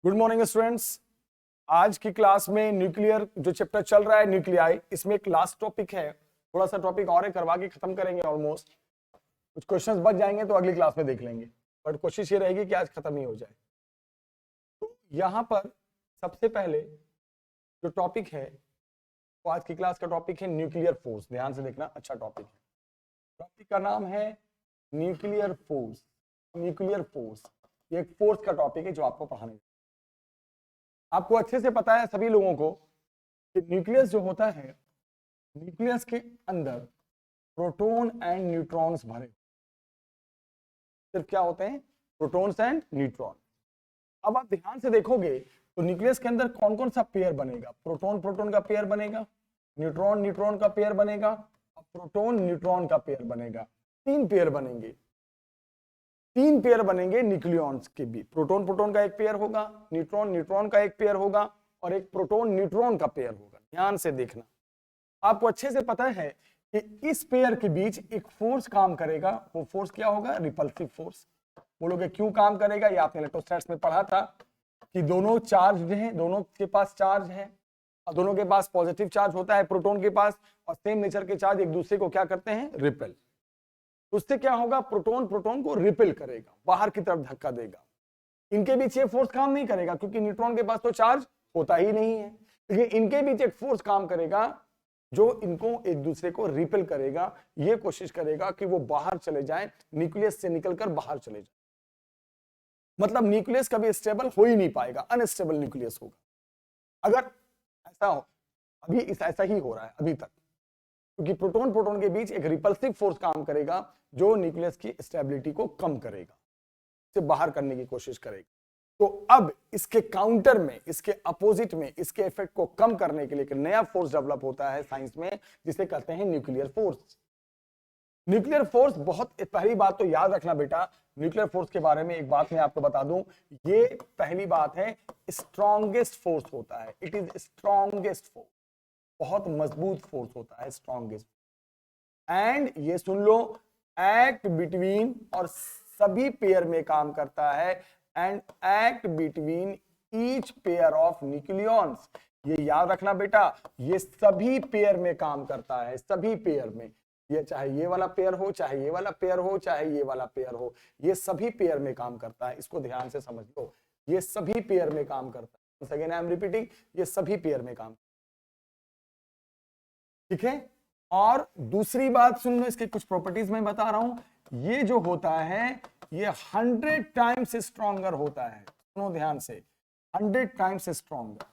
Good morning students. आज की class में न्यूक्लियर जो चैप्टर चल रहा है न्यूक्लियाई, इसमें एक लास्ट टॉपिक है, थोड़ा सा टॉपिक और है, करवा के खत्म करेंगे। ऑलमोस्ट कुछ क्वेश्चंस बच जाएंगे तो अगली क्लास में देख लेंगे, बट कोशिश ये रहेगी कि आज खत्म ही हो जाए। तो यहाँ पर सबसे पहले जो टॉपिक है वो आज की क्लास का टॉपिक है न्यूक्लियर फोर्स। ध्यान से देखना, अच्छा टॉपिक है। टॉपिक का नाम है न्यूक्लियर फोर्स। न्यूक्लियर फोर्स ये एक फोर्स का टॉपिक है जो आपको पढ़ाने। आपको अच्छे से पता है सभी लोगों को कि न्यूक्लियस जो होता है, न्यूक्लियस के अंदर प्रोटॉन एंड न्यूट्रॉन्स भरे। सिर्फ क्या होते हैं? Protons and neutron. अब आप ध्यान से देखोगे तो न्यूक्लियस के अंदर कौन कौन सा पेयर बनेगा? प्रोटॉन प्रोटॉन का पेयर बनेगा, न्यूट्रॉन न्यूट्रॉन का पेयर बनेगा, और प्रोटॉन न्यूट्रॉन का पेयर बनेगा। तीन पेयर बनेंगे, तीन पेयर बनेंगे न्यूक्लियॉन्स के भी। प्रोटॉन प्रोटॉन का एक पेयर होगा, न्यूट्रॉन न्यूट्रॉन का एक पेयर होगा, और एक प्रोटॉन न्यूट्रॉन का पेयर होगा। ध्यान से देखना, आपको अच्छे से पता है कि इस पेयर के बीच एक फोर्स काम करेगा। वो फोर्स क्या होगा? Repulsive force. बोलोगे क्यों काम करेगा? ये आपने इलेक्ट्रोस्टैटिक्स में पढ़ा था कि दोनों चार्ज हैं, दोनों के पास चार्ज है, और दोनों के पास पॉजिटिव चार्ज होता है प्रोटॉन के पास, और सेम नेचर के चार्ज एक दूसरे को क्या करते हैं? रिपेल। उससे क्या होगा? प्रोटॉन प्रोटॉन को रिपेल करेगा, बाहर की तरफ धक्का देगा। इनके बीच ये फोर्स काम नहीं करेगा क्योंकि न्यूट्रॉन के पास तो चार्ज होता ही नहीं है, लेकिन इनके बीच एक फोर्स काम करेगा जो इनको एक दूसरे को रिपेल करेगा। ये कोशिश करेगा कि वो बाहर चले जाएं, न्यूक्लियस से निकलकर बाहर चले जाएं। मतलब न्यूक्लियस कभी स्टेबल हो ही नहीं पाएगा, अनस्टेबल न्यूक्लियस होगा। अगर ऐसा हो, अभी ऐसा ही हो रहा है अभी तक, क्योंकि प्रोटॉन प्रोटॉन के बीच एक रिपल्सिव फोर्स काम करेगा जो न्यूक्लियस की स्टेबिलिटी को कम करेगा, से बाहर करने की कोशिश करेगा। तो अब इसके काउंटर में, इसके अपोजिट में, इसके इफेक्ट को कम करने के लिए एक नया फोर्स डेवलप होता है साइंस में, जिसे कहते हैं न्यूक्लियर फोर्स। न्यूक्लियर फोर्स, बहुत पहली बात तो याद रखना बेटा, न्यूक्लियर फोर्स के बारे में एक बात मैं आपको बता दूं, ये पहली बात है, स्ट्रॉन्गेस्ट फोर्स होता है। इट इज स्ट्रॉन्गेस्ट फोर्स, बहुत मजबूत फोर्स होता है, स्ट्रॉन्गेस्ट। एंड ये सुन लो, एक्ट बिटवीन, और सभी पेयर में काम करता है, and act between each pair of nucleons. ये याद रखना बेटा, ये सभी पेयर में काम करता है, सभी पेयर में। ये चाहे ये वाला पेयर हो, चाहे ये वाला पेयर हो, चाहे ये वाला पेयर हो, ये सभी पेयर में काम करता है। इसको ध्यान से समझ लो, ये सभी पेयर में काम करता है। अगेन आई एम रिपीटिंग, ये सभी पेयर में काम, ठीक है। और दूसरी बात सुन लो, इसके कुछ प्रॉपर्टीज मैं बता रहा हूं। ये जो होता है ये 100 टाइम्स स्ट्रॉन्गर होता है। सुनो ध्यान से, 100 times stronger,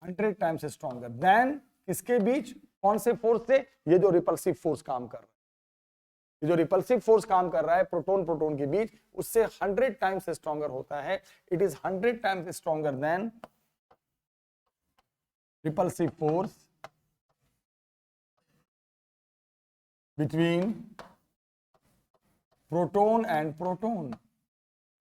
100 times stronger than इसके बीच कौन से फोर्स से? ये जो रिपल्सिव फोर्स काम कर रहा है, ये जो रिपल्सिव फोर्स काम कर रहा है प्रोटॉन प्रोटॉन के बीच, उससे 100 टाइम्स स्ट्रॉन्गर होता है। It is 100 times stronger than repulsive force between proton and proton।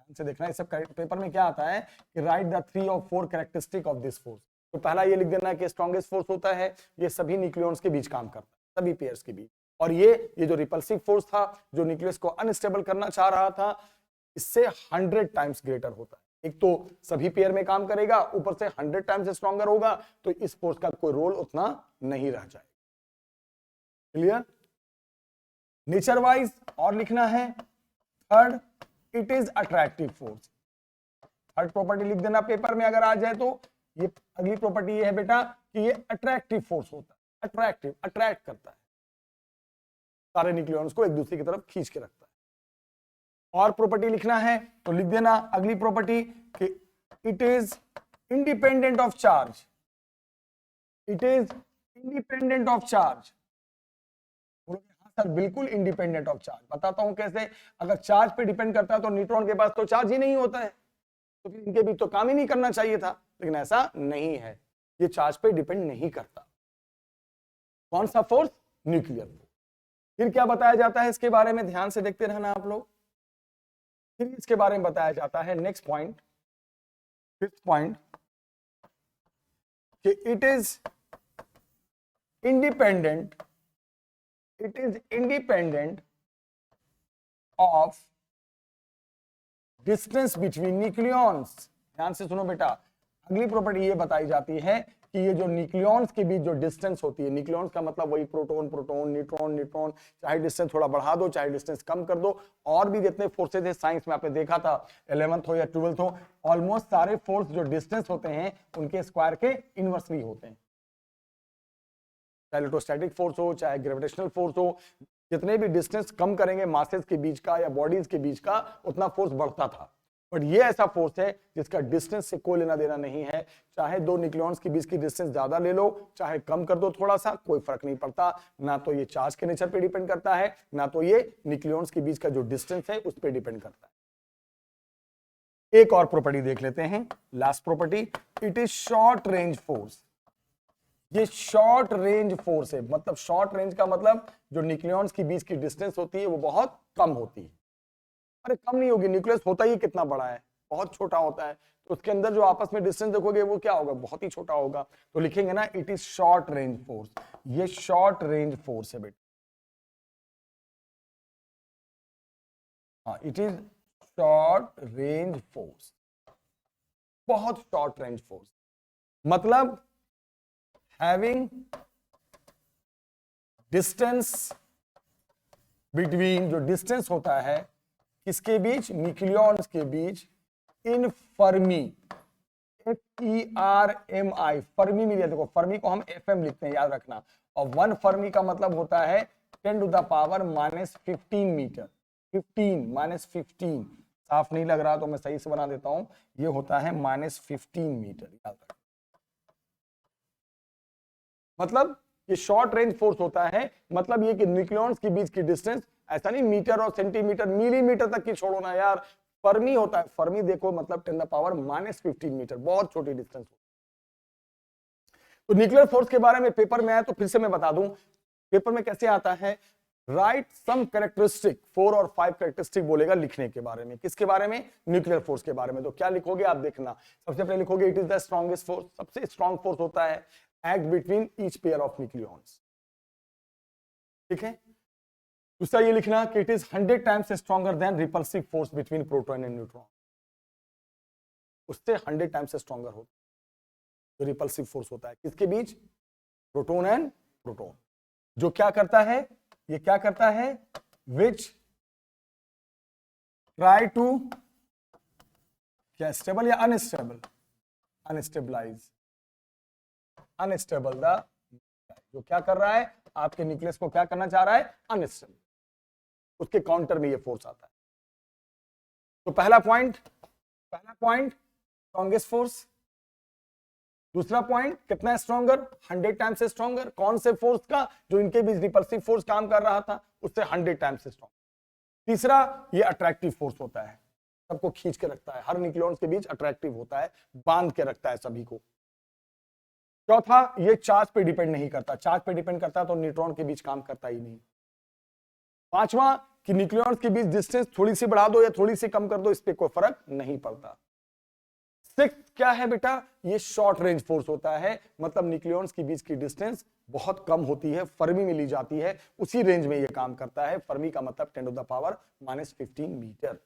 से देखना, इस सब पेपर में क्या आता है कि राइट द 3 और 4 कैरेक्टरिस्टिक ऑफ दिस फोर्स। तो पहला ये लिख देना कि स्ट्रॉन्गेस्ट फोर्स होता है, ये सभी न्यूक्लियॉन्स के बीच काम करता है, सभी पेयर्स के बीच। और ये जो रिपल्सिव फोर्स था, जो न्यूक्लियस को अनस्टेबल करना चाह रहा था, इससे 100 टाइम्स ग्रेटर होता है। एक तो सभी पेयर में काम करेगा, ऊपर से 100 टाइम्स स्ट्रॉन्गर होगा, तो इस फोर्स का कोई रोल उतना नहीं रह जाएगा। क्लियर? नेचर वाइज और लिखना है। Third, it is attractive force. Third property लिख देना पेपर में अगर आ जाए तो। ये अगली प्रॉपर्टी ये है बेटा कि ये अट्रैक्टिव फोर्स होता है। अट्रैक्टिव, अट्रैक्ट करता है, सारे न्यूक्लियॉन्स को एक दूसरे की तरफ खींच के रखता है। और प्रॉपर्टी लिखना है तो लिख देना अगली प्रॉपर्टी कि it is independent of charge. It is independent of charge. हाँ सर, बिल्कुल इंडिपेंडेंट ऑफ चार्ज। बताता हूं कैसे। अगर चार्ज पे डिपेंड करता है तो न्यूट्रॉन के पास तो चार्ज ही नहीं होता है, तो फिर इनके बीच तो काम ही नहीं करना चाहिए था, लेकिन ऐसा नहीं है, ये चार्ज पे डिपेंड नहीं करता। कौन सा फोर्स? Nuclear force. फिर क्या बताया जाता है इसके बारे में? ध्यान से देखते रहना आप लोग। फिर इसके बारे में बताया जाता है, नेक्स्ट पॉइंट, फिफ्थ पॉइंट, कि it is independent, it is independent of distance between nucleons. ध्यान से सुनो बेटा, अगली प्रॉपर्टी ये बताई जाती है कि ये जो न्यूक्लियॉन्स के बीच जो डिस्टेंस होती है, न्यूक्लियॉन्स का मतलब वही प्रोटॉन प्रोटॉन, न्यूट्रॉन न्यूट्रॉन, चाहे डिस्टेंस थोड़ा बढ़ा दो चाहे डिस्टेंस कम कर दो, और भी जितने फोर्सेज है साइंस में आपने देखा था 11th हो या 12th हो, ऑलमोस्ट सारे फोर्स जो डिस्टेंस होते हैं उनके स्क्वायर के इनवर्सली होते हैं। चाहे इलेक्ट्रोस्टैटिक फोर्स हो चाहे ग्रेविटेशनल फोर्स हो, जितने भी डिस्टेंस कम करेंगे मासेस के बीच का या बॉडीज के बीच का, उतना फोर्स बढ़ता था। बट ये ऐसा फोर्स है जिसका डिस्टेंस से कोई लेना देना नहीं है। चाहे दो न्यूक्लियॉन्स के बीच की डिस्टेंस ज्यादा ले लो चाहे कम कर दो थोड़ा सा, कोई फर्क नहीं पड़ता। ना तो ये चार्ज के नेचर पे डिपेंड करता है, ना तो ये न्यूक्लियॉन्स के बीच का जो डिस्टेंस है उस पर डिपेंड करता है। एक और प्रॉपर्टी देख लेते हैं, last property, it is short range force. ये शॉर्ट रेंज फोर्स है, मतलब शॉर्ट रेंज का मतलब जो न्यूक्लियॉन्स के बीच की डिस्टेंस होती है वो बहुत कम होती है। अरे कम नहीं होगी, न्यूक्लियस होता ही कितना बड़ा है, बहुत छोटा होता है, तो उसके अंदर जो आपस में डिस्टेंस देखोगे वो क्या होगा, बहुत ही छोटा होगा। तो लिखेंगे ना it is short range force. ये शॉर्ट रेंज फोर्स है बेटा, हाँ it is short range force, बहुत शॉर्ट रेंज फोर्स, मतलब हैविंग डिस्टेंस बिटवीन, जो डिस्टेंस होता है किसके बीच, न्यूक्लियॉन्स के बीच, इन फर्मी, FERMI, फर्मी में लिया, देखो फर्मी को हम FM लिखते हैं याद रखना, और 1 फर्मी का मतलब होता है 10 टू द पावर -15 मीटर। 15 -15 साफ नहीं लग रहा तो मैं सही से बना देता हूं, ये होता है -15 मीटर, याद रखना। मतलब ये शॉर्ट रेंज फोर्स होता है, मतलब ये कि न्यूक्लियॉन्स के बीच की डिस्टेंस, ऐसा नहीं मीटर और सेंटीमीटर मिलीमीटर तक की छोड़ो ना यार, फर्मी होता है, फर्मी देखो मतलब 10 द पावर -15 मीटर, बहुत छोटी डिस्टेंस। तो न्यूक्लियर फोर्स के बारे में पेपर में आया तो फिर से मैं बता दूं, पेपर में कैसे आता है, राइट सम कैरेक्टरिस्टिक, 4 और 5 कैरेक्टरिस्टिक बोलेगा लिखने के बारे में, किसके बारे में, न्यूक्लियर फोर्स के बारे में। तो क्या लिखोगे आप देखना, सबसे पहले लिखोगे it is the strongest force, सबसे स्ट्रॉन्ग फोर्स होता है act between each pair of nucleons, ठीक है। दूसरा ये लिखना कि it is 100 times stronger than repulsive force between proton and neutron, उससे 100 टाइम्स स्ट्रॉन्गर होता है जो रिपल्सिव फोर्स होता है किसके बीच, प्रोटॉन एंड प्रोटॉन। जो क्या करता है, ये क्या करता है, विच ट्राई टू, क्या स्टेबल या अनस्टेबल, अनस्टेबलाइज, अनस्टेबल द, जो क्या कर रहा है, आपके न्यूक्लियस को क्या करना चाह रहा है, अनस्टेबल, उसके काउंटर में ये फोर्स आता है। तो पहला पॉइंट स्ट्रॉन्गेस्ट फोर्स, दूसरा पॉइंट कितना स्ट्रॉन्गर, 100 टाइम्स से स्ट्रॉन्गर, कौन से फोर्स का, जो इनके बीच रिपल्सिव फोर्स काम कर रहा था उससे 100 टाइम्स से स्ट्रॉन्ग। तीसरा ये अट्रैक्टिव फोर्स होता है, सबको खींच के रखता है, हर न्यूक्लियॉन्स के बीच अट्रैक्टिव होता है, बांध के रखता है सभी को। चौथा ये चार्ज पे डिपेंड नहीं करता, चार्ज पे डिपेंड करता तो न्यूट्रॉन के बीच काम करता ही नहीं। पांचवा कि न्यूक्लियॉन्स के बीच डिस्टेंस थोड़ी सी बढ़ा दो या थोड़ी सी कम कर दो, इस पे कोई फर्क नहीं पड़ता। सिक्स्थ क्या है बेटा, ये शॉर्ट रेंज फोर्स होता है, मतलब न्यूक्लियॉन्स के बीच की डिस्टेंस बहुत कम होती है, फर्मी में ली जाती है, उसी रेंज में ये काम करता है। फर्मी का मतलब 10 टू द पावर -15 मीटर।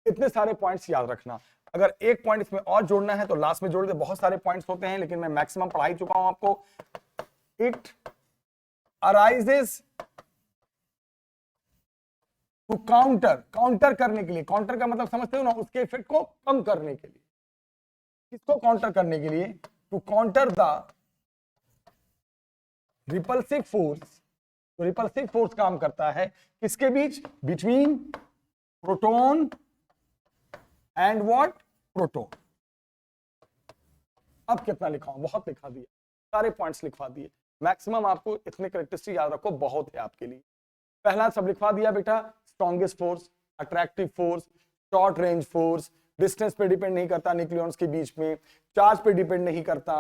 इतने सारे पॉइंट्स याद रखना, अगर एक पॉइंट इसमें और जोड़ना है तो लास्ट में जोड़ दे, बहुत सारे पॉइंट्स होते हैं लेकिन मैं मैक्सिमम पढ़ा ही चुका हूं आपको। It arises to counter, counter करने के लिए, काउंटर का मतलब समझते हो ना, उसके इफेक्ट को कम करने के लिए, किसको काउंटर करने के लिए, to counter the repulsive force. तो रिपल्सिव फोर्स काम करता है किसके बीच, between proton and what, proton. अब कितना लिखा हूं, बहुत लिखा दिया, सारे पॉइंट्स लिखवा दिए, मैक्सिमम आपको इतने कैरेक्टरिस्टिक याद रखो, बहुत है आपके लिए। पहला सब लिखवा दिया बेटा, strongest force, attractive force, short range force, distance पे डिपेंड नहीं करता न्यूक्लियॉन्स के बीच में, चार्ज पे डिपेंड नहीं करता,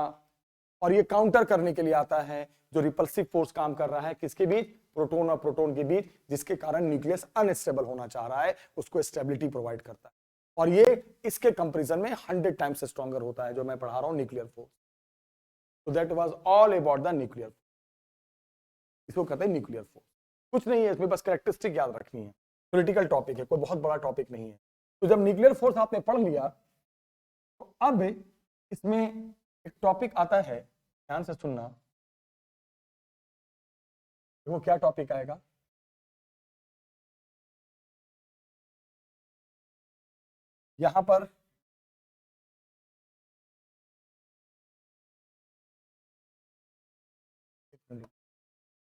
और ये काउंटर करने के लिए आता है जो रिपल्सिव फोर्स काम कर रहा है किसके बीच, प्रोटॉन और प्रोटॉन के बीच, जिसके कारण न्यूक्लियस अनस्टेबल होना चाह रहा है, उसको स्टेबिलिटी प्रोवाइड करता है। और ये इसके कंपैरिजन में 100 टाइम्स स्ट्रॉन्गर होता है जो मैं पढ़ा रहा हूं, न्यूक्लियर फोर्स। तो that was all about the nuclear force, इसको कहते हैं न्यूक्लियर फोर्स। कुछ नहीं है इसमें, बस कैरेक्टरिस्टिक याद रखनी है। पॉलिटिकल टॉपिक है, कोई बहुत बड़ा टॉपिक नहीं है। तो जब न्यूक्लियर फोर्स आपने पढ़ लिया तो अब इसमें एक टॉपिक आता है, ध्यान से सुनना। वो क्या टॉपिक आएगा? यहां पर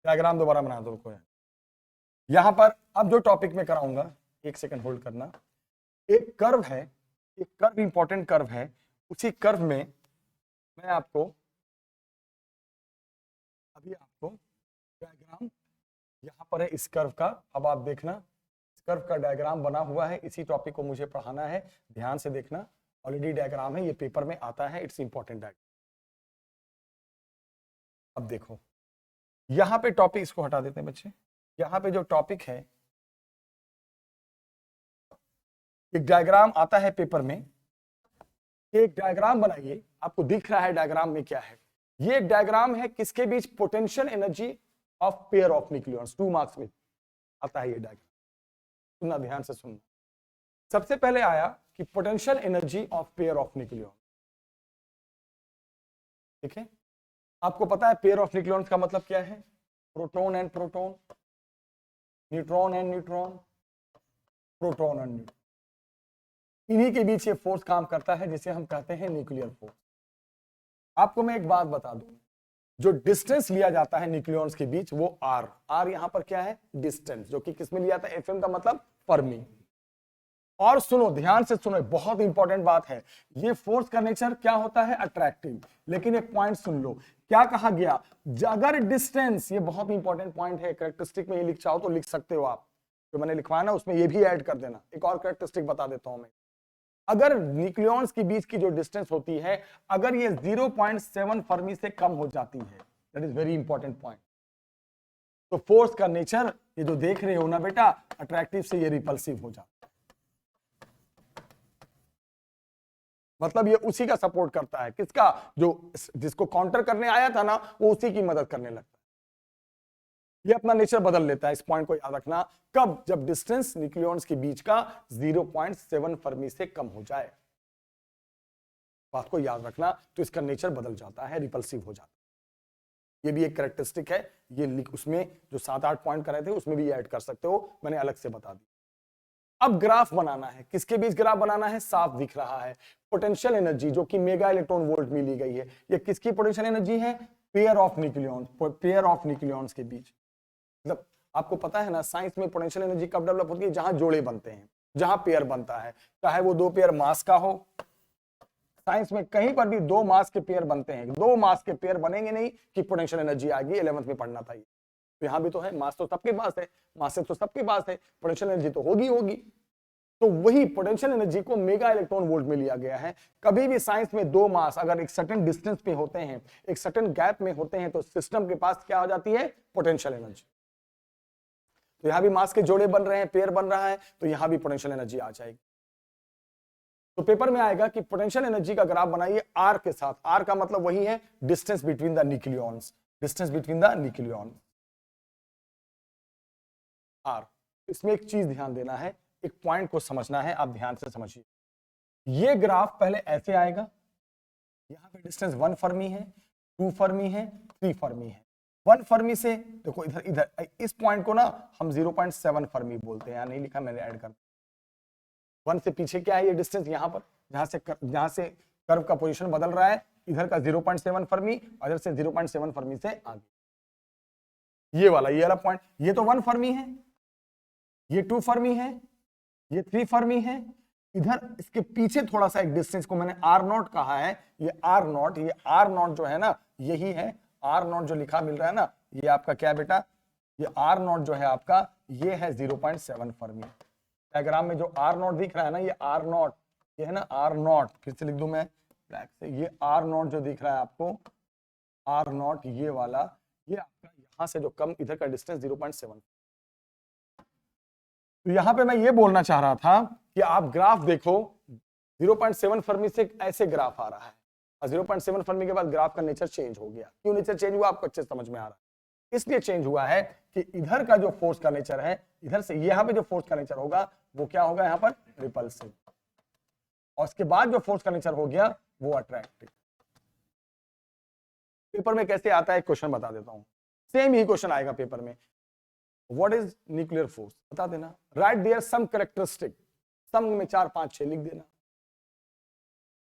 डायग्राम दोबारा बना दो को। यहां पर अब जो टॉपिक में कराऊंगा, एक सेकंड होल्ड करना। एक कर्व है, एक कर्व इंपॉर्टेंट कर्व है, उसी कर्व में मैं आपको डायग्राम यहां पर है इस कर्व का। अब आप देखना, इस कर्व का डायग्राम बना हुआ है, इसी टॉपिक को मुझे पढ़ाना है, ध्यान से देखना। ऑलरेडी डायग्राम है, ये पेपर में आता है, इट्स इंपॉर्टेंट डायग्राम। अब देखो यहां पे टॉपिक, इसको हटा देते हैं बच्चे। यहां पे जो टॉपिक है, एक डायग्राम आता है पेपर में, एक डायग्राम बनाइए। आपको दिख रहा है डायग्राम में क्या है? ये एक डायग्राम है किसके बीच? Potential energy of pair of nucleons. 2 marks में आता है ये डायग्राम, सुनना, ध्यान से सुनना। सबसे पहले आया कि potential energy of pair of nucleon. ठीक है, आपको पता है पेयर ऑफ न्यूक्लियॉन्स का मतलब क्या है? Proton and proton, neutron and neutron, proton and neutron. इन्हीं के बीच ये फोर्स काम करता है जिसे हम कहते हैं न्यूक्लियर फोर्स। आपको मैं एक बात बता दूं, जो डिस्टेंस लिया जाता है न्यूक्लियॉन्स के बीच वो आर। आर यहां पर क्या है? डिस्टेंस, जो कि किसमें लिया था? एफएम का मतलब फर्मी। और सुनो, ध्यान से सुनो, बहुत इंपॉर्टेंट बात है। ये फोर्स का नेचर क्या होता है? अट्रैक्टिव। लेकिन एक पॉइंट सुन लो, क्या कहा गया? अगर डिस्टेंस, ये बहुत इंपॉर्टेंट पॉइंट है, कैरेक्टरिस्टिक में ये लिख चाहो तो लिख सकते हो आप, जो मैंने लिखवाया ना उसमें ये भी ऐड कर देना। एक और कैरेक्टरिस्टिक बता देता हूं मैं। अगर न्यूक्लियॉन्स के बीच की जो डिस्टेंस होती है, अगर ये 0.7 फर्मी से कम हो जाती है, that is very important point, तो फोर्स का नेचर, ये जो देख रहे हो ना बेटा, अट्रैक्टिव से ये रिपल्सिव हो जाता है। मतलब ये उसी का सपोर्ट करता है, किसका? जो जिसको काउंटर करने आया था ना, वो उसी की मदद करने लगता है। ये अपना नेचर बदल लेता है। इस पॉइंट को याद रखना। कब? जब डिस्टेंस न्यूक्लियॉन्स के बीच का 0.7 फर्मी से कम हो जाए, बात को याद रखना। तो इसका नेचर बदल जाता है, रिपल्सिव हो जाता है। ये भी एक कैरेक्टरिस्टिक है। ये उसमें जो 7-8 पॉइंट करे थे उसमें भी ऐड कर सकते हो, मैंने अलग से बता दी। अब ग्राफ बनाना है, किसके बीच ग्राफ बनाना है? साफ दिख रहा है, पोटेंशियल एनर्जी जो कि मेगा इलेक्ट्रॉन वोल्ट में ली गई है। ये किसकी पोटेंशियल एनर्जी है? Pair of nucleons, pair of nucleons के बीच। मतलब आपको पता है ना, साइंस में पोटेंशियल एनर्जी कब डेवलप होती है? जहां जोड़े बनते हैं, जहां पेयर बनता है, चाहे वो 2 पेयर मास का हो। साइंस में कहीं पर भी 2 मास के पेयर बनते हैं। 2 मास के पेयर बनेंगे नहीं कि पोटेंशियल एनर्जी आएगी। 11th में पढ़ना था ये। तो यहां भी तो है, मास तो सबके पास है, मास तो सबके पास है, पोटेंशियल एनर्जी तो होगी। तो वही पोटेंशियल एनर्जी को मेगा इलेक्ट्रॉन वोल्ट में लिया गया है। कभी भी साइंस में 2 मास अगर एक सर्टेन डिस्टेंस पे होते हैं, एक सर्टेन गैप में होते हैं, तो सिस्टम के पास क्या हो जाती है? Potential energy. तो यहां भी मास के जोड़े बन रहे हैं, पेयर बन रहा है, तो यहां भी पोटेंशियल एनर्जी आ जाएगी। तो पेपर में आएगा कि पोटेंशियल एनर्जी का ग्राफ बनाइए आर के साथ। आर का मतलब वही है distance between the nucleons, distance between the nucleon, R. इसमें एक चीज ध्यान देना है, एक पॉइंट को समझना है, आप ध्यान से समझिए। ये ग्राफ पहले ऐसे आएगा, यहां पे डिस्टेंस 1 फर्मी है, 2 फर्मी है, 3 फर्मी है। 1 फर्मी से देखो, इधर इस पॉइंट को ना हम 0.7 फर्मी बोलते हैं। यहां नहीं लिखा, मैंने ऐड कर। 1 से पीछे क्या है? ये डिस्टेंस यहां पर जहां से कर्व का पोजीशन बदल रहा है, इधर का 0.7 फर्मी, और इधर से 0.7 फर्मी से आगे ये वाला पॉइंट। ये तो 1 फर्मी है, ये 2 फर्मी है, ये 3 फर्मी है। इधर इसके पीछे थोड़ा सा एक डिस्टेंस को मैंने आर नॉट कहा है। ये आर नॉट जो है ना, यही है आर नॉट जो लिखा मिल रहा है ना, ये आपका क्या है बेटा? ये आर नॉट जो है आपका, ये है 0.7 फर्मी। डायग्राम में जो आर नॉट दिख रहा है ना, ये आर नॉट, ये है ना आर नॉट। फिर से लिख दूं मैं ब्लैक से, ये आर नॉट जो दिख रहा है आपको, आर नॉट ये वाला, ये आपका यहां से जो कम इधर का डिस्टेंस 0.7। तो यहां पे मैं ये बोलना चाह रहा था कि आप ग्राफ देखो, 0.7 फर्मी से ऐसे ग्राफ आ रहा है, और 0.7 फर्मी के बाद ग्राफ का नेचर चेंज हो गया। क्यों नेचर चेंज हुआ? आपको अच्छे समझ में आ रहा है। इसलिए चेंज हुआ है कि इधर का जो फोर्स का नेचर है, इधर से यहां पे जो फोर्स का नेचर होगा वो क्या होगा, यहां पर रिपल्सिव, और उसके बाद जो फोर्स का नेचर हो गया वो अट्रैक्टिव। पेपर में कैसे आता है क्वेश्चन बता देता हूं, सेम ही क्वेश्चन आएगा पेपर में। व्हाट इज न्यूक्लियर फोर्स बता देना, write there some characteristic, some में 4 5 6 लिख देना।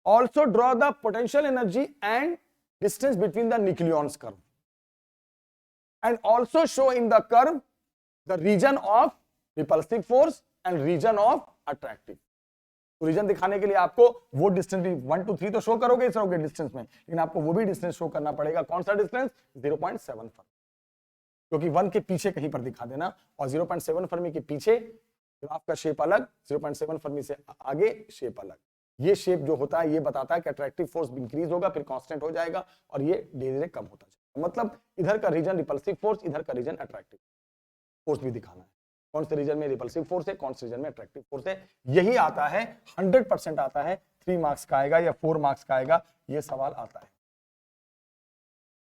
Also draw the potential energy and distance between the nucleons curve, and also show in the curve the region of repulsive force and region of attractive. तो region दिखाने के लिए आपको वो distance भी 1 2 3 तो शो करोगे इस रहोगे डिस्टेंस में, लेकिन आपको वो भी डिस्टेंस शो करना पड़ेगा। कौन सा डिस्टेंस, 0.7 फर्मी, क्योंकि 1 के पीछे कहीं पर दिखा देना, और 0.7 फर्मी के पीछे ग्राफ का शेप अलग, 0.7 फर्मी से आगे शेप अलग। ये शेप जो होता है ये बताता है कि अट्रैक्टिव फोर्स इंक्रीज होगा, फिर कांस्टेंट हो जाएगा, और ये धीरे धीरे कम होता जाएगा। मतलब इधर का रीजन रिपल्सिव फोर्स, इधर का रीजन अट्रैक्टिव फोर्स भी दिखाना है, कौन से रीजन में रिपल्सिव फोर्स है, कौन से रीजन में अट्रैक्टिव फोर्स है। यही आता है, 100% आता है, 3 मार्क्स का आएगा या 4 मार्क्स का आएगा, ये सवाल आता है।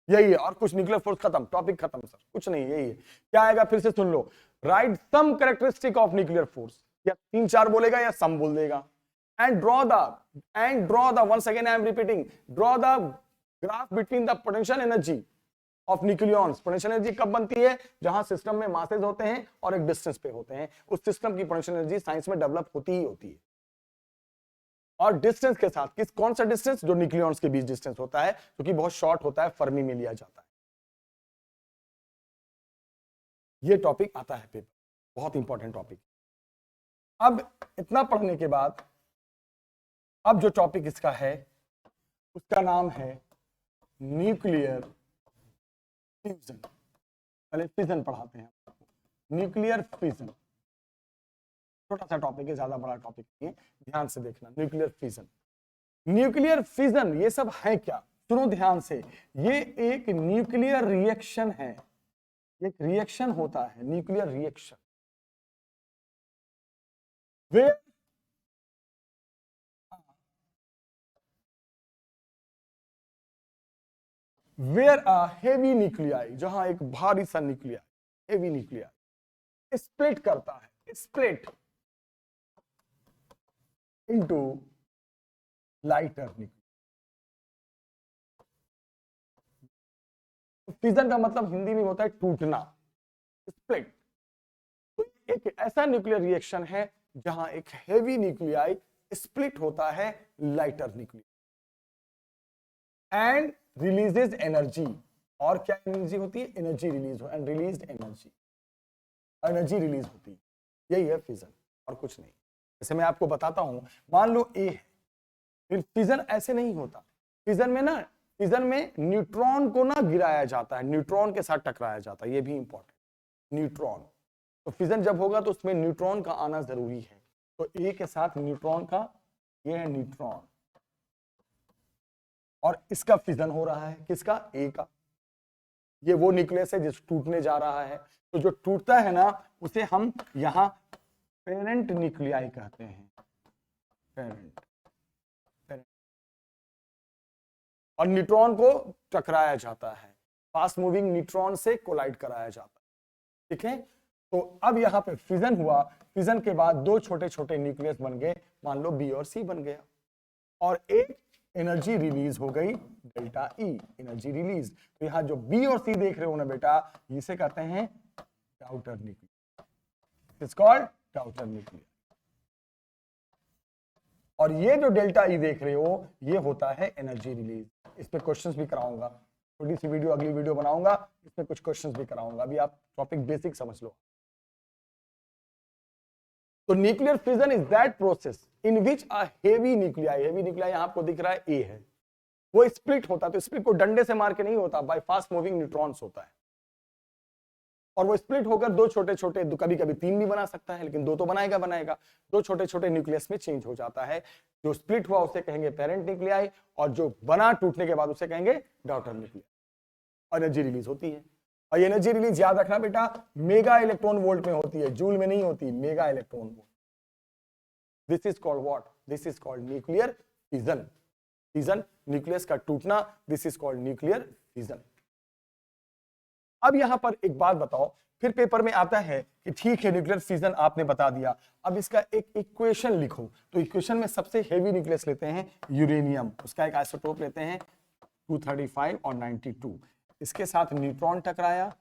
यही है, और कुछ, न्यूक्लियर फोर्स खत्म, टॉपिक खत्म सर, कुछ नहीं, यही है। क्या आएगा फिर से सुन लो, write some characteristic of nuclear force, या 3 4 बोलेगा या सम बोल देगा, and draw the once again I am repeating, draw the graph between the potential energy of nucleons. Potential energy कब बनती है, जहां सिस्टम में मासेस होते हैं और एक डिस्टेंस पे होते हैं, उस सिस्टम की पोटेंशियल एनर्जी साइंस में डेवलप होती ही होती है। और डिस्टेंस के साथ कौन सा डिस्टेंस, जो न्यूक्लियॉन्स के बीच डिस्टेंस होता है, क्योंकि बहुत शॉर्ट होता है, फर्मी में लिया जाता है। ये टॉपिक आता है पेपर, बहुत इंपॉर्टेंट टॉपिक। अब इतना पढ़ने के बाद अब जो टॉपिक इसका है उसका नाम है न्यूक्लियर फ्यूजन। पहले फिजन पढ़ाते हैं, न्यूक्लियर फिजन, छोटा सा टॉपिक है, ज्यादा बड़ा टॉपिक नहीं है, ध्यान से देखना। न्यूक्लियर फिजन, न्यूक्लियर फिजन ये सब है क्या, सुनो ध्यान से। ये एक न्यूक्लियर रिएक्शन है, एक रिएक्शन होता है, nuclear reaction, where a heavy nuclei, जहां एक भारी सा न्यूक्लियाई, हेवी न्यूक्लियाई स्प्लिट करता है, split into lighter nuclei. Fission का मतलब हिंदी में होता है टूटना, स्प्लिट। तो एक ऐसा न्यूक्लियर रिएक्शन है जहां एक हेवी न्यूक्लियाई स्प्लिट होता है lighter nuclei, and releases energy. और क्या एनर्जी होती है, एनर्जी रिलीज हो, and released energy, energy release होती है। यही है फिजन, और कुछ नहीं। जैसे मैं आपको बताता हूं, मान लो ए है, फिर फिजन ऐसे नहीं होता। फिजन में ना, फिजन में न्यूट्रॉन को ना गिराया जाता है, न्यूट्रॉन के साथ टकराया जाता है, ये भी इंपॉर्टेंट, न्यूट्रॉन। तो फिजन जब होगा तो उसमें न्यूट्रॉन का आना जरूरी है, तो ए के साथ न्यूट्रॉन का, ये है न्यूट्रॉन, और इसका फिजन हो रहा है, किसका, ए का। ये वो न्यूक्लियस है जिस टूटने जा रहा है, तो जो टूटता है ना उसे हम यहां पेरेंट न्यूक्लियाई कहते हैं, पेरेंट। और न्यूट्रॉन को टकराया जाता है, फास्ट मूविंग न्यूट्रॉन से कोलाइड कराया जाता है, ठीक है। तो अब यहाँ पे फिजन हुआ, फिजन के बाद 2 छोटे छोटे न्यूक्लियस बन गए, मान लो बी और सी बन गया, और एक एनर्जी रिलीज हो गई, डेल्टा ई, एनर्जी रिलीज। तो यहाँ जो बी और सी देख रहे हो ना बेटा, इसे कहते हैं daughter nuclear, it's called daughter nuclear. और ये जो डेल्टा ई देख रहे हो, ये होता है एनर्जी रिलीज। इस पे क्वेश्चंस भी कराऊंगा, छोटी सी वीडियो, अगली वीडियो बनाऊंगा, इसमें कुछ क्वेश्चंस भी कराऊंगा। अभी आप टॉपिक बेसिक समझ लो। तो nuclear fission is that process in which a heavy nuclei, heavy nuclei यहां आपको दिख रहा है ए है, वो स्प्लिट होता है। तो स्प्लिट को डंडे से मार के नहीं होता, बाय फास्ट मूविंग न्यूट्रॉन्स होता है। और वो स्प्लिट होकर 2 छोटे छोटे, कभी कभी 3 भी बना सकता है, लेकिन 2 तो बनाएगा, 2 छोटे छोटे न्यूक्लियस में चेंज हो जाता है। जो स्प्लिट हुआ उसे कहेंगे पेरेंट न्यूक्लियाई, और जो बना टूटने के बाद उसे कहेंगे डॉटर न्यूक्लियाई। एनर्जी रिलीज होती है, और एनर्जी रिलीज याद रखना बेटा, मेगा इलेक्ट्रॉन वोल्ट में होती है, जूल में नहीं होती, mega electron volt. This is called what, this is called nuclear fission. Fission, nucleus का टूटना, this is called nuclear fission. अब यहां पर एक बात बताओ, फिर पेपर में आता है कि ठीक है न्यूक्लियर फिजन आपने बता दिया, अब इसका एक इक्वेशन लिखो। तो इक्वेशन में सबसे हेवी न्यूक्लियस लेते हैं यूरेनियम, उसका एक आइसोटोप लेते हैं 235 और 92, इसके साथ न्यूट्रॉन टकराया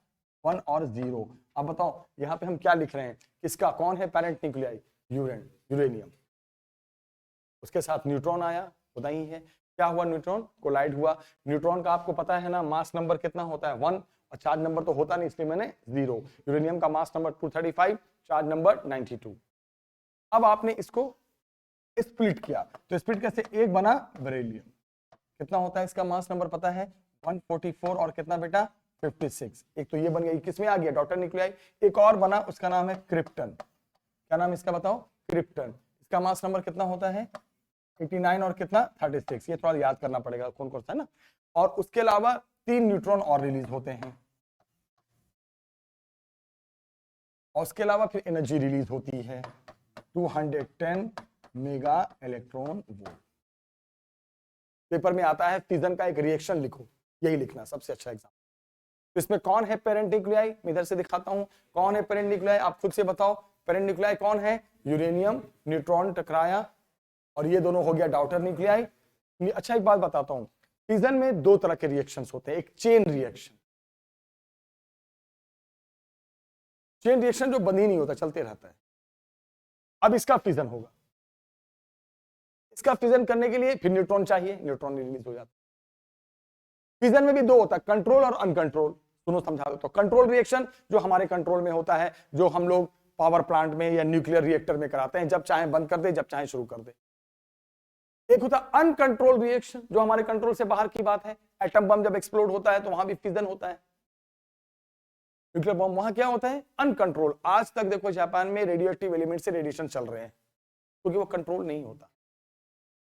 1 और 0। अब बताओ यहां पे हम क्या लिख रहे हैं, किसका कौन है पेरेंट न्यूक्लियाई, यूरेनियम, उसके साथ न्यूट्रॉन आया, होता ही है। क्या हुआ, न्यूट्रॉन कोलाइड हुआ। न्यूट्रॉन का आपको पता है ना मास नंबर कितना होता है 1, और चार्ज नंबर तो होता नहीं इसलिए मैंने 0। यूरेनियम का मास नंबर 235, चार्ज नंबर 92। अब आपने इसको स्प्लिट किया, तो स्प्लिट कैसे, एक बना बेरिलियम, कितना होता है इसका मास नंबर पता है 144, और कितना बेटा 56। एक तो ये बन गया, किसमें आ गया डॉटर न्यूक्लियाई। एक और बना, उसका नाम है क्रिप्टन। क्या नाम इसका बताओ, क्रिप्टन। इसका मास नंबर कितना होता है 89 और कितना 36। ये थोड़ा याद करना पड़ेगा कौन कौन सा है ना। और उसके अलावा 3 न्यूट्रॉन और रिलीज होते हैं, और उसके अलावा फिर एनर्जी रिलीज होती है 210 मेगा इलेक्ट्रॉन वोल्ट। पेपर में आता है फिजन का एक रिएक्शन लिखो, यही लिखना सबसे अच्छा एग्जाम। तो इसमें कौन है पेरेंट न्यूक्लियाई, मैं इधर से दिखाता हूं कौन है पेरेंट न्यूक्लियाई, आप खुद से बताओ पेरेंट न्यूक्लियाई कौन है, यूरेनियम, न्यूट्रॉन टकराया, और ये दोनों हो गया डॉटर न्यूक्लियाई। अच्छा एक बात बताता हूं, फिजन में 2 तरह के रिएक्शंस होते हैं, एक चेन रिएक्शन, चेन रिएक्शन जो बंद ही नहीं होता, चलते रहता है। अब इसका फिजन होगा, इसका फिजन करने के लिए फिर न्यूट्रॉन चाहिए, न्यूट्रॉन रिलीज हो जाता है। फिजन में भी 2 होता है, कंट्रोल और अनकंट्रोल। सुनो समझा दो, तो कंट्रोल रिएक्शन जो हमारे कंट्रोल में होता है, जो हम लोग पावर प्लांट में या न्यूक्लियर रिएक्टर में कराते हैं, जब चाहे बंद कर दे जब चाहे शुरू कर दे। एक होता है अनकंट्रोल रिएक्शन, जो हमारे कंट्रोल से बाहर की बात है। एटम बम जब एक्सप्लोड होता है तो वहां भी फिजन होता है, न्यूक्लियर बम, वहां क्या होता है अनकंट्रोल। आज तक देखो जापान में रेडियो एक्टिव एलिमेंट से रेडिएशन चल रहे हैं, क्योंकि वो कंट्रोल नहीं होता।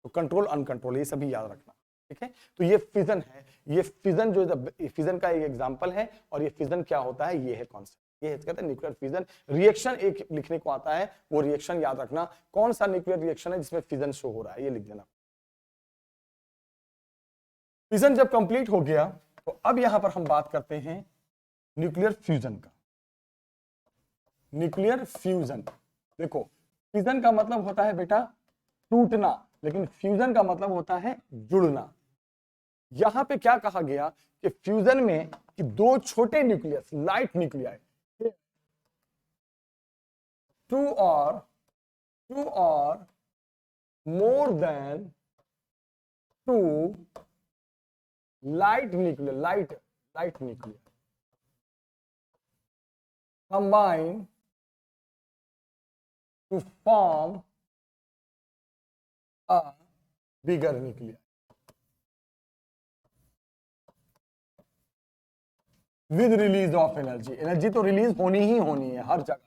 तो कंट्रोल अनकंट्रोल ये सभी याद रखना, ठीक है। तो ये फिजन है, ये फिजन जो फिजन का एक एग्जांपल है, और ये फिजन क्या होता है ये है कॉन्सेप्ट, ये कहते हैं न्यूक्लियर फिजन। रिएक्शन एक लिखने को आता है, वो रिएक्शन याद रखना, कौन सा न्यूक्लियर रिएक्शन है जिसमें फिजन शो हो रहा है, ये लिख देना। फिजन जब कंप्लीट हो गया तो अब यहां पर हम बात करते हैं न्यूक्लियर फ्यूजन का। न्यूक्लियर फ्यूजन, देखो फिजन का मतलब होता है बेटा टूटना, लेकिन फ्यूजन का मतलब होता है जुड़ना। यहां पे क्या कहा गया कि फ्यूजन में कि 2 छोटे न्यूक्लियस लाइट न्यूक्लियाई, 2 और more than 2 light nuclear combine to form a bigger nuclei with release of energy। Energy तो रिलीज होनी ही होनी है हर जगह,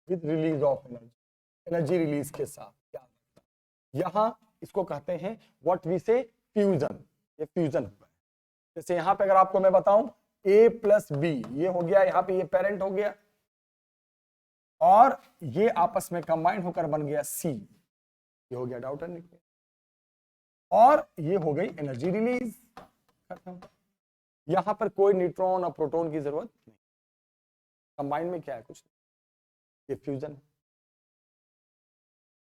with release of energy, energy release के साथ। क्या यहां इसको कहते हैं व्हाट वी से फ्यूजन, ये फ्यूजन हुआ है। जैसे यहां पे अगर आपको मैं बताऊं A प्लस बी, ये हो गया, यहाँ पे ये पेरेंट हो गया, और ये आपस में कंबाइन होकर बन गया C, ये हो गया डॉटर न्यूक्लियर, और ये हो गई एनर्जी रिलीज, खत्म। यहां पर कोई न्यूट्रॉन और प्रोटॉन की जरूरत नहीं, कंबाइन में क्या है कुछ नहीं, ये फ्यूजन।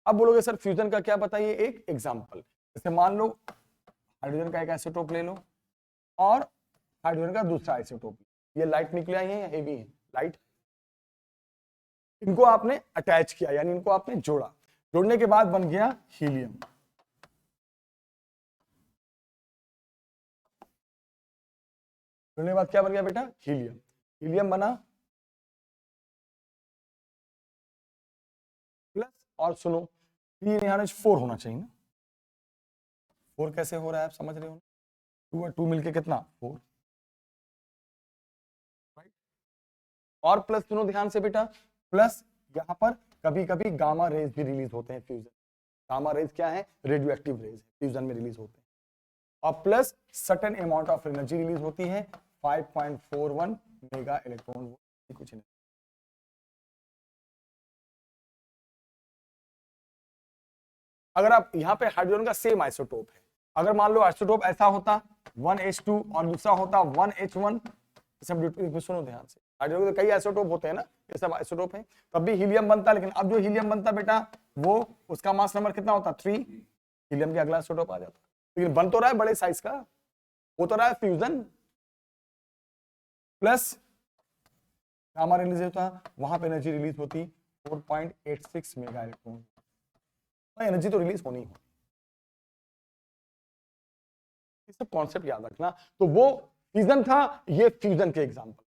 अब बोलोगे सर फ्यूजन का क्या बताइए, एक एग्जांपल, जैसे मान लो हाइड्रोजन का एक आइसोटोप ले लो और हाइड्रोजन का दूसरा आइसोटोप, ये लाइट न्यूक्लियाई है या हेवी है, लाइट, इनको आपने अटैच किया यानी इनको आपने जोड़ा, जोड़ने के बाद बन गया हीलियम। जोड़ने के बाद क्या बन गया बेटा, हीलियम। हीलियम बना प्लस, और सुनो 3 यहाँ 4 होना चाहिए ना, 4 कैसे हो रहा है आप समझ रहे हो, 2 और 2 मिलके कितना 4, और प्लस सुनो ध्यान से बेटा, प्लस यहां पर कभी कभी गामा रेज भी रिलीज होते हैं फ्यूजन। गामा रेज क्या है, रेडियो एक्टिव रेज फ्यूजन में रिलीज होते हैं, और plus certain amount of energy release होती है 5.41 मेगा इलेक्ट्रॉन वोल्ट, कुछ नहीं। अगर आप यहाँ पे हाइड्रोजन का सेम आइसोटोप है, अगर मान लो आइसोटोप ऐसा होता 1H2 और दूसरा होता 1H1, सब ड्यूटी सुनो ध्यान से, हाइड्रोजन कई आइसोटोप होते हैं ना, ये सब आइसोटोप है, तब भी हीलियम बनता है, लेकिन अब जो हीलियम बनता बेटा वो उसका मास नंबर कितना होता है 3, हीलियम के अगला आइसोटोप आ जाता, लेकिन बन तो रहा है बड़े साइज का, हो तो रहा है फ्यूजन, प्लस गामा रिलीज होता, वहां पे एनर्जी रिलीज होती 4.86 मेगा इलेक्ट्रॉन, एनर्जी तो रिलीज होनी है, ये सब कॉन्सेप्ट याद रखना। तो वो फ्यूजन था, ये फ्यूजन के एग्जांपल,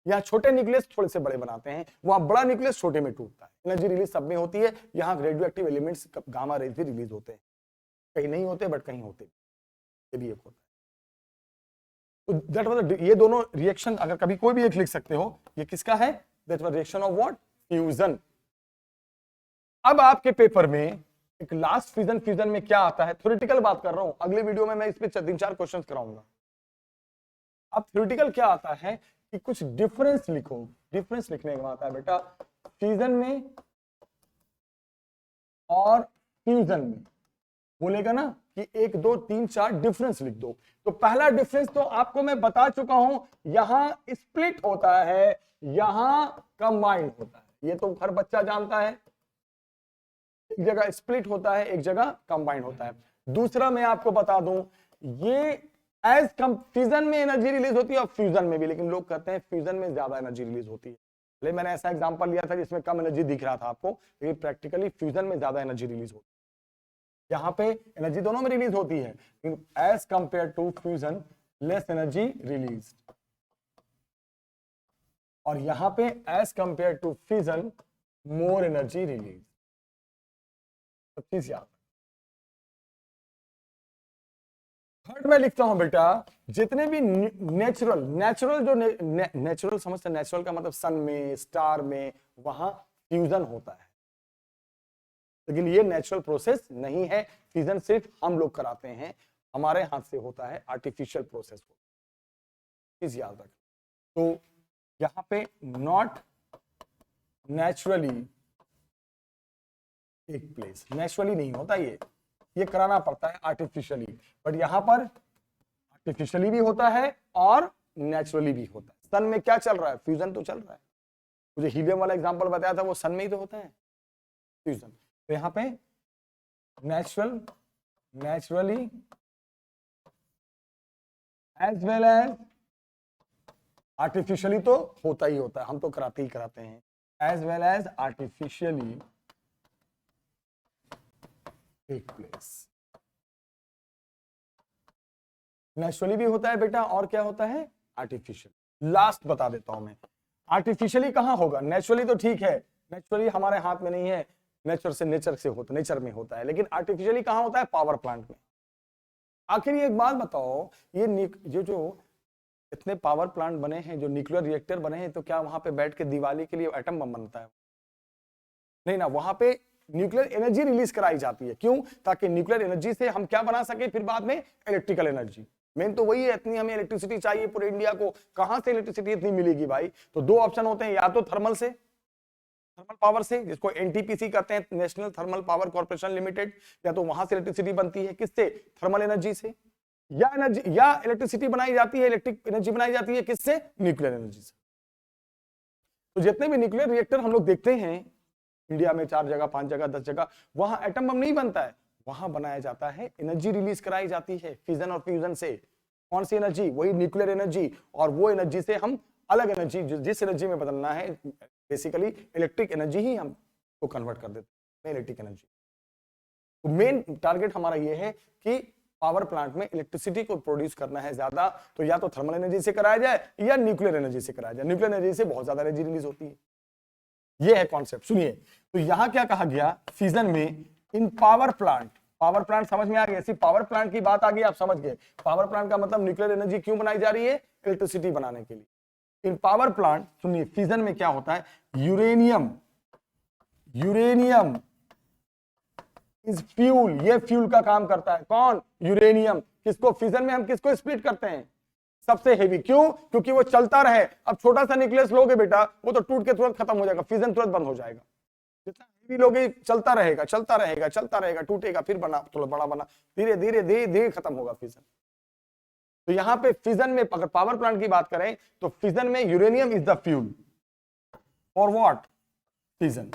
यहाँ छोटे न्यूक्लियस थोड़े से बड़े बनाते हैं, वहां बड़ा न्यूक्लियस छोटे में टूटता है, एनर्जी रिलीज सब में होती है, यहाँ radio active elements gamma rays भी रिलीज होते हैं, कहीं नहीं होते बट कहीं होते, ये भी एक होता है। तो दैट वाज, ये दोनों रिएक्शन अगर कभी कोई भी एक लिख सकते हो, ये किसका है, that was reaction of what, fusion. अब आपके पेपर में एक लास्ट फ्यूजन में क्या आता है, थ्योरेटिकल बात कर रहा हूं, अगले वीडियो में मैं इस पे 3-4 क्वेश्चंस कराऊंगा। अब थ्योरेटिकल क्या आता है कि कुछ डिफरेंस लिखो, डिफरेंस लिखने का आता है बेटा फ्यूजन में और फ्यूजन में, बोलेगा ना कि 1 2 3 4 डिफरेंस लिख दो, तो पहला डिफरेंस तो आपको मैं बता चुका हूं, यहां स्प्लिट होता है, यहां कंबाइंड होता है, ये तो हर बच्चा जानता है, एक जगह स्प्लिट होता है, एक जगह कंबाइंड होता है। दूसरा मैं आपको बता दूं, ये एज फ्यूजन में एनर्जी रिलीज होती है और फ्यूजन में भी, लेकिन लोग कहते हैं फ्यूजन में ज्यादा एनर्जी रिलीज होती है, लेकिन मैंने ऐसा एग्जांपल लिया था जिसमें कम एनर्जी दिख रहा था आपको, लेकिन प्रैक्टिकली फ्यूजन में ज्यादा एनर्जी रिलीज होती है, यहाँ पे एनर्जी दोनों में रिलीज होती है, लेकिन as compare to fusion less energy release, और यहां पे as compare to fusion more energy release, सब चीज याद। थर्ड में लिखता हूं बेटा, जितने भी नेचुरल जो नेचुरल समझते हैं, नेचुरल का मतलब सन में, स्टार में, वहां फ्यूजन होता है, लेकिन ये नेचुरल प्रोसेस नहीं है, फ्यूजन सिर्फ हम लोग कराते हैं, हमारे हाथ से होता है, आर्टिफिशियल प्रोसेस होता है, चीज याद रख। तो यहां पे not naturally take place, naturally नहीं होता, ये कराना पड़ता है आर्टिफिशियली, बट यहां पर आर्टिफिशियली भी होता है और नेचुरली भी होता है। सन में क्या चल रहा है, फ्यूजन तो चल रहा है, मुझे हीलियम वाला एग्जांपल बताया था, वो सन में ही तो होता है फ्यूजन, तो यहां पे naturally as well as artificially तो होता ही होता है, हम तो कराते ही कराते हैं, as well as artificially take place, naturally भी होता है बेटा, और क्या होता है, आर्टिफिशियल। लास्ट बता देता हूं मैं, आर्टिफिशियली कहां होगा, नेचुरली तो ठीक है, नेचुरली हमारे हाथ में नहीं है, नेचर से होता, नेचर में होता है, लेकिन आर्टिफिशियली कहां होता है, पावर प्लांट में। आखिर एक बात बताओ, ये जो इतने पावर प्लांट बने हैं, जो न्यूक्लियर रिएक्टर बने हैं, तो क्या वहां पे बैठ के दिवाली के लिए एटम बम बनता है, नहीं ना, वहां पे न्यूक्लियर एनर्जी रिलीज कराई जाती है, क्यों, ताकि न्यूक्लियर एनर्जी से हम क्या बना सके फिर बाद में, इलेक्ट्रिकल एनर्जी। मेन तो वही है, इतनी हमें इलेक्ट्रिसिटी चाहिए पूरे इंडिया को, कहां से इलेक्ट्रिसिटी इतनी मिलेगी भाई, तो 2 ऑप्शन होते हैं, या तो थर्मल से, थर्मल पावर से, जिसको एनटीपीसी कहते हैं, national thermal power corporation limited, या तो वहां से इलेक्ट्रिसिटी बनती है, किससे, थर्मल एनर्जी से, या इलेक्ट्रिसिटी बनाई जाती है, इलेक्ट्रिक एनर्जी बनाई जाती है किससे, न्यूक्लियर एनर्जी से। तो जितने भी न्यूक्लियर रिएक्टर हम लोग देखते हैं इंडिया में, 4 जगह 5 जगह 10 जगह, वहां एटम बम नहीं बनता है, वहां बनाया जाता है, एनर्जी रिलीज कराई जाती है फिजन और फ्यूजन से। कौन सी एनर्जी, वही न्यूक्लियर एनर्जी, और वो एनर्जी से हम अलग एनर्जी, जिस एनर्जी में बदलना है, बेसिकली इलेक्ट्रिक एनर्जी ही हम को कन्वर्ट कर देते हैं, इलेक्ट्रिक एनर्जी। तो मेन टारगेट हमारा ये है कि पावर प्लांट में इलेक्ट्रिसिटी को प्रोड्यूस करना है ज्यादा, तो या तो थर्मल एनर्जी से कराया जाए या न्यूक्लियर एनर्जी से कराया जाए, न्यूक्लियर एनर्जी से बहुत ज्यादा एनर्जी रिलीज होती है, ये है कॉन्सेप्ट। सुनिए, तो यहां क्या कहा गया, फ्यूजन में इन पावर प्लांट समझ में आ गया, सिर्फ पावर प्लांट की बात आ गई, आप समझ गए, पावर प्लांट का मतलब न्यूक्लियर एनर्जी क्यों बनाई जा रही है, इलेक्ट्रिसिटी बनाने के लिए। इन पावर प्लांट, सुनिए, फ्यूजन में क्या होता है, यूरेनियम इज फ्यूल, ये फ्यूल का काम करता है, कौन, यूरेनियम। किसको, फ्यूजन में हम किसको स्प्लिट करते हैं, सबसे हेवी, क्यों, क्योंकि वो चलता रहे। अब छोटा सा न्यूक्लियस लोगे बेटा, वो तो टूट के तुरंत खत्म हो जाएगा, फ्यूजन तुरंत बंद हो जाएगा, जितना हेवी लोगे चलता रहेगा, टूटेगा, फिर बना, थोड़ा बड़ा बना, धीरे धीरे खत्म होगा फ्यूजन। तो यहां पे फिजन में अगर पावर प्लांट की बात करें तो फिजन में uranium is the fuel for what, fission.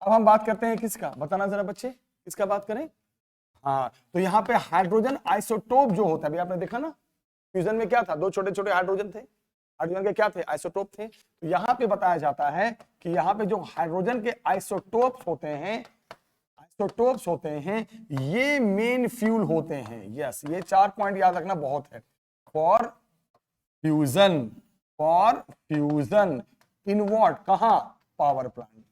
अब हम बात करते हैं किसका, बताना जरा बच्चे, किसका बात करें। हाँ, तो यहां पे हाइड्रोजन आइसोटोप जो होता है, अभी आपने देखा ना फ्यूजन में क्या था, दो छोटे छोटे हाइड्रोजन थे, हाइड्रोजन के क्या थे, आइसोटोप थे। तो यहां पे बताया जाता है कि यहां पे जो हाइड्रोजन के आइसोटोप्स होते हैं, आइसोटोप्स होते हैं, ये मेन फ्यूल होते हैं। यस, ये 4 पॉइंट याद रखना बहुत है। For fusion, for fusion in what, कहां, पावर प्लांट।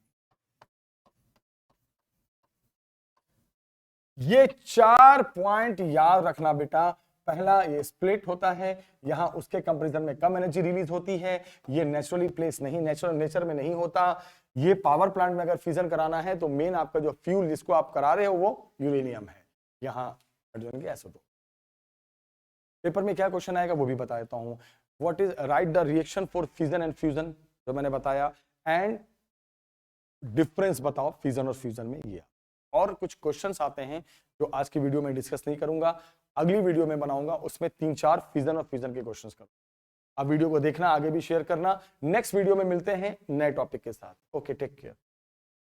ये 4 पॉइंट याद रखना बेटा। पहला, ये स्प्लिट होता है, यहां उसके कंपैरिजन में कम एनर्जी रिलीज होती है, ये नेचुरली प्लेस नहीं, नेचर में नहीं होता। ये पावर प्लांट में अगर फ्यूजन कराना है तो मेन आपका जो फ्यूल जिसको आप करा रहे हो वो यूरेनियम है, यहां हाइड्रोजन के आइसोटोप। पेपर में क्या क्वेश्चन आएगा वो भी बता देता हूं। What is, right the reaction for fusion and fusion, जो मैंने बताया, एंड डिफरेंस बताओ फ्यूजन और फ्यूजन में। ये और कुछ क्वेश्चंस आते हैं जो आज की वीडियो में डिस्कस नहीं करूंगा, अगली वीडियो में बनाऊंगा, उसमें 3-4 फ्यूजन और फ्यूजन के क्वेश्चंस करूंगा। अब वीडियो को देखना, आगे भी शेयर करना। नेक्स्ट वीडियो में मिलते हैं नए टॉपिक के साथ। Okay, take care.